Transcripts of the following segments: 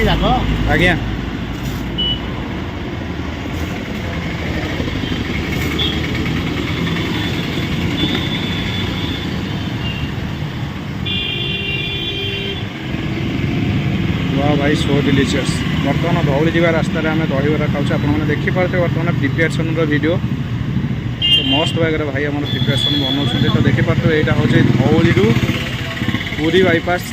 आज्ञा वाह भाई सो डिलीशियस बर्तमान धौली जा रास्त आम दहीबरा खाऊँ आपने देखिपे बर्तमान प्रिपेरेसन वीडियो तो मस्त भागे भाई आम प्रिपेरेसन बनाऊँ तो देखिपे यहाँ हूँ धौली पूरी बाईपास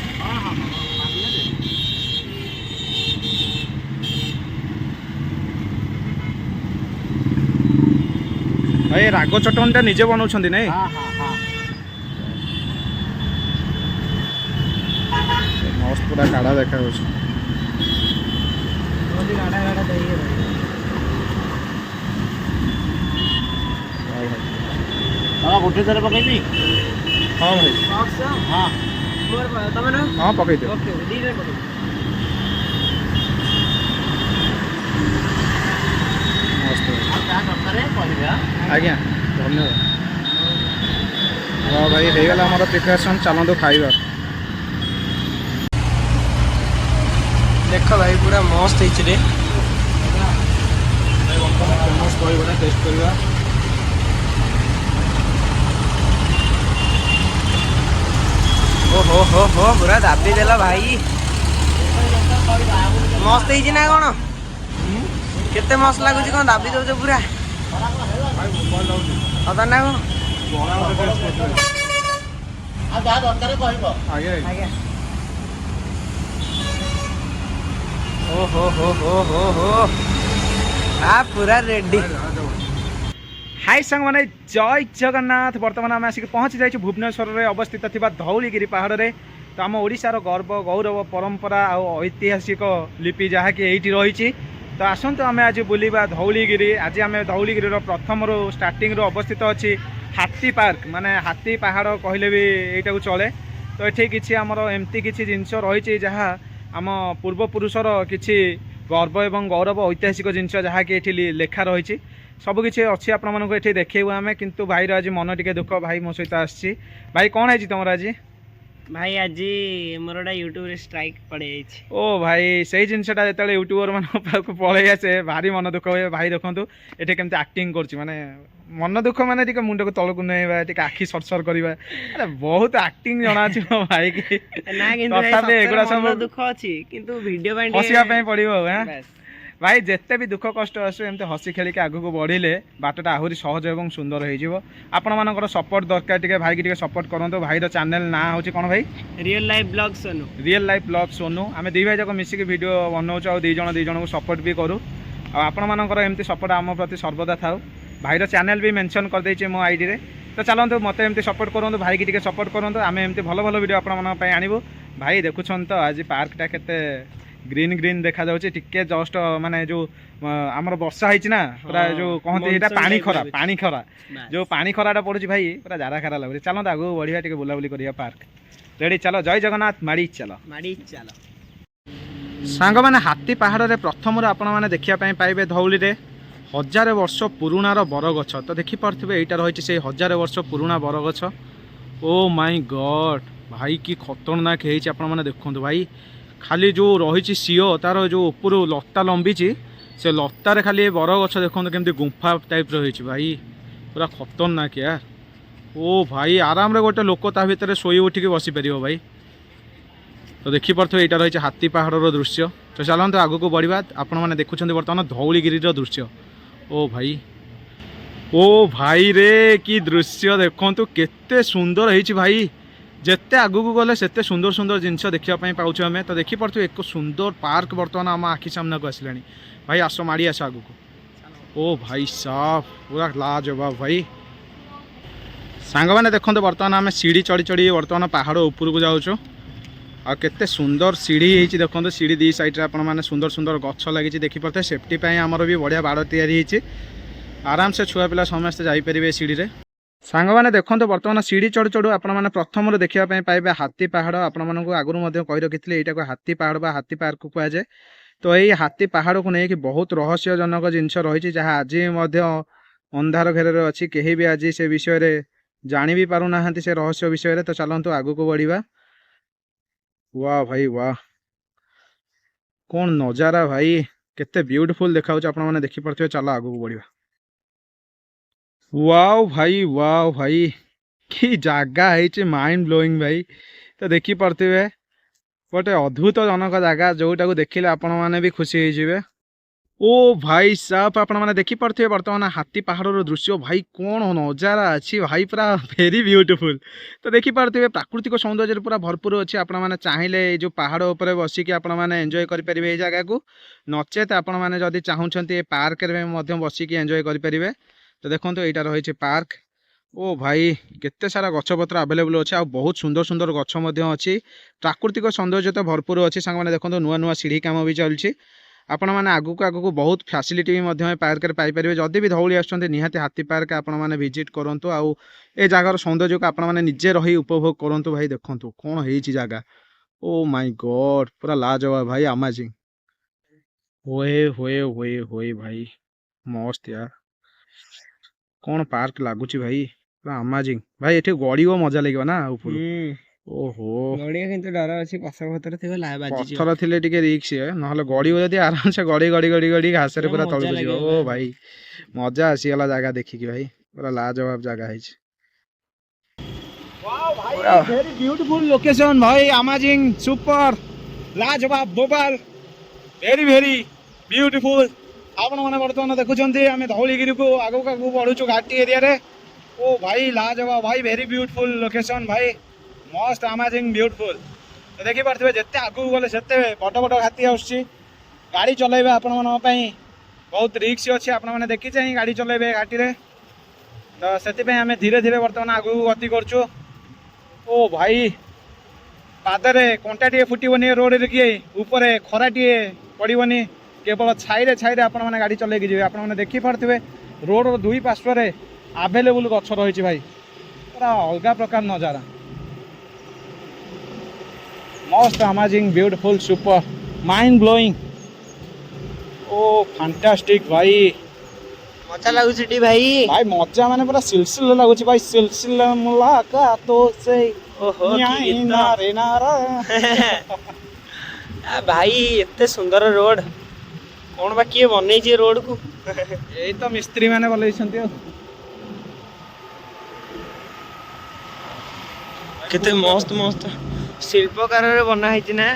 भाई राग चटनी टा निजे बनाऊँ नहीं मस्त पूरा काढ़ा देखा गोटे थर पकईबी हाँ भाई हाँ हाँ पकई दे आज्ञा धन्यवाद हाँ भाई हो गला आम प्रिपेरेसन चलतु खाइबा देख भाई पूरा मस्त है फेमस दहीबरा टेस्ट करवा हो पूरा दाबी देला भाई मस्त है ना कौन केते मस्त लगुच कौन दाबी दौच पूरा अदा ना कौन आज्ञा हो आ पूरा रेडी हाय सांग मैंने जय जगन्नाथ बर्तमान आम आसिक पहुँची जाइए भुवनेश्वर में अवस्थित थी धौलीगिरी पहाड़ में तो आम ओडिशार गर्व गौरव परंपरा आउ ऐतिहासिक लिपि जहाँकि ये रही तो आसतु आम आज बुलवा धौलीगिरी आज आम धौलीगिरी प्रथम स्टार्टिंग अवस्थित अच्छी हाथी पार्क माने हाथी पहाड़ कहले भी यहीटा चले तो ये किसी आमर एमती किसी जिनस रही जहाँ आम पूर्वपुरुषर किसी गर्व एवं गौरव ऐतिहासिक जिनस जहाँकि ये लेखा रही सबकि अच्छी आपण मानक ये देखू आम किंतु भाई आज मन टे दुख भाई मो सहित आसी भाई कौन है तुम आज भाई आज मोर यूट्यूब रे स्ट्राइक पड़े ओ भाई से जिनसा जो यूट्यूबर मान पलि आसे भारी मन दुख हुए भाई देखो ये केमती एक्टिंग कर मन दुख माने मुंड को तलक नुआ आखि सरसर करवा अरे बहुत एक्टिंग जना मो भाई की एगुड़ा सब दुख अच्छी किंतु वीडियो हसिया पड़ो भाई जिते भी दुख कष्ट आसू एमती हसी खेलिक आगू बढ़िले बाटटा आहरी सहज और सुंदर होपण मान सपोर्ट दरकार टे भाई की सपोर्ट करूँ भाई चैनल ना हूँ कौन भाई real life blog Sonu Sonu आम दी भाई जाक मिसिक वीडियो बनाऊँ आ दी जन को सपोर्ट भी करूँ आपण मानकर एमती सपोर्ट आम प्रति सर्वदा था भाईर चैनल भी मेंशन कर देछि मो आईडी रे तो चलते मत एमती सपोर्ट करूँ भाई की सपोर्ट करूँ आम एमती भल भल वीडियो आपण आणबू भाई देखुन तो आज पार्कटा केते ग्रीन ग्रीन देखा जाउछि टिके जस्ट माने जो आमर वर्षा है ना पूरा जो कहते ये पानी खरा जो पानी खराटा पड़ुछि भाई पूरा जारा खारा लगुछि चलो आगू बढ़िया टिके बुलाबुली करिया पार्क रेडी चलो जय जगन्नाथ माड़ी चलो सांग माने हाथी पहाड़ रे प्रथम आपण माने देखिया पई पाइबे धौली रे 1000 वर्ष पुराणार बरगछ तो देखि पारथिबे एटा रहिछि से 1000 वर्ष पुराना बरगछ ओ माय गॉड भाई की खतरनाक हेछि आपण माने देखंतु भाई खाली जो रही सीओ तार जो ऊपर लता लंबी से लतार खाली बरगछ देखो केमती गुंफा टाइप रही भाई पूरा खतरनाक यार ओ भाई आराम रे गोटे लोक ता भितर शोई उठिक बसी पार भाई तो देखिपे यहाँ रही हाथी पहाड़ दृश्य तो चलते आग को बढ़ा आपण मैंने देखुं बर्तमान धौलीगिरी दृश्य ओ भाई रे कि दृश्य देखु केते सुंदर है भाई जिते आगू को गले सेते सुंदर सुंदर जिनस देखापी पाँच आम तो देखिपे एक सुंदर पार्क बर्तमान आम आखि सामना को आसला भाई आस माड़ी आस आगू को ओ भाई साफ पूरा लाजवाब भाई सांग मैंने देखते बर्तमान आम सीढ़ी चढ़ी चढ़ी बर्तमान पहाड़ ऊपर को जाऊँ आ केते सुंदर सीढ़ी होती देखो सीढ़ी दी साइड्रे आपण मैंने सुंदर सुंदर गछ लगी देखिपे सेफ्टी आमर भी बढ़िया बाड़ या आराम से छुआ पिला समस्ते जापरेंगे सीढ़ी रे सांग मैंने देखते बर्तमान सीढ़ी चढ़ू चढ़ू आपण मैंने प्रथम देखा पाइबे हाथी पहाड़ आपण मानक आगुरी कही रखी यहाँ को हाथी पहाड़ बा हाथी पार्क कहुए तो यही हाथी पहाड़ को लेकिन बहुत रहस्यजनक जिनस रही जहाँ आज अंधार घेर अच्छी कहीं भी आज से विषय जानी भी पारना से रहस्य विषय तो चलतु आगू को बढ़ा वाह भाई वाह कौन नजारा भाई केते ब्यूटीफुल देखा आपण मैंने देखी पार्थिबे। चलो आगू बढ़िया। वाओ भाई कि जागा है माइंड ब्लोइंग भाई। तो देखी पार्थिबे गोटे अद्भुत जनक जगह जोटा को देखिले आपण मैंने भी खुशी होइजिबे। ओ भाई साहब आपण मैंने देखी पार्थिबे वर्तमान हाथी पहाड़ दृश्य भाई कौन नजारा अच्छी भाई पूरा वेरी ब्यूटीफुल। तो देखी पार्थिबे प्राकृतिक सौंदर्य पूरा भरपूर अच्छी। आपण मैंने चाहिए जो पहाड़ उपर बसिकी आपण मैंने एंजॉय करें जगह को नचेत आपण मैंने जदि चाहूँगी पार्क बसिकी एंजॉय करें। तो देखो यहाँ रही पार्क। ओ भाई केते सारा गछपत्र आवेलेबल अच्छे आ बहुत सुंदर सुंदर गछ अच्छी। प्राकृतिक सौंदर्य तो भरपूर अच्छी सांग मैंने देखो नुआ नुआ सीढ़ी कम भी चलती। आपण मैंने आगू आगू बहुत फैसिलिटी भी पार्क में पाइपर। जदि भी धौली आसुँच निहाती हाथी पार्क आपण मैंने विजिट करूँ आउ ए जगार सौंदर्य को आपण मैंने निजे रही उपभोग करूँ। भाई देखो कौन हो जगह। ओ माय गॉड पूरा लाजवाब भाई अमेजिंग। होए भाई मस्त यार कौन पार्क लगुच भाई पूरा अमेजिंग भाई। ये गड़ी मजा लगे ना ऊपर। ओहो गड़िया किंतु डर अछि पत्थर पत्थर थिबो ला बाजी पत्थर थिले टिके रिक्स है ना गड़ी जदि आराम से गड़ी गड़ी गड़ी गड़ी घास रे पूरा मजा तलक लागियो जीव। ओ भाई मजा आसीगला जगह देखिकी भाई पूरा लाजवाब जगह है। वाओ भाई वेरी ब्यूटीफुल लोकेशन भाई अमेजिंग सुपर लाजवाब बोबाल वेरी वेरी ब्यूटीफुल। आपण मैंने बर्तमान देखुं आम धौलीगिरी को आगू आगू बढ़ुचु घाटी एरिया रे। ओ भाई लाजवाब भाई वेरी ब्यूटीफुल लोकेशन भाई मस्त अमेजिंग ब्यूटीफुल। तो देखी पार्थिबे जिते आगू गले सेते बड़ बड़ घाटी आसुची गाड़ी चलेबे आपण मन पई बहुत रिस्क अछि। आपण माने देखि चाहिँ गाड़ी चलेबे घाटी रे। तो सेति पे हमें धीरे धीरे बर्तमान आगू गति करछु। ओ भाई पादरे कंटाटिए फुटबनी रोड रे किए ऊपर खराटिए पड़बनी केवल छाई रे आपण माने गाड़ी चलेकी जीवे। आपण माने देखि पार्थिबे रोड रो दुई पार्श्व रे अवेलेबल गछ रही भाई पूरा अलग प्रकार नजारा मस्त amazing beautiful super mind blowing. Oh fantastic भाई मजा लागु छिटी भाई। भाई मजा माने पूरा सिलसिला लागुची भाई सिलसिला मुलाकातों से ओहो न्याय नारे नारा। भाई एते सुंदर रोड कौन बा किए बनै छी रोड को यही तो मिस्त्री माने बोलैछन्ती। केते मस्त मस्त शिल्पकार रे बना है ना।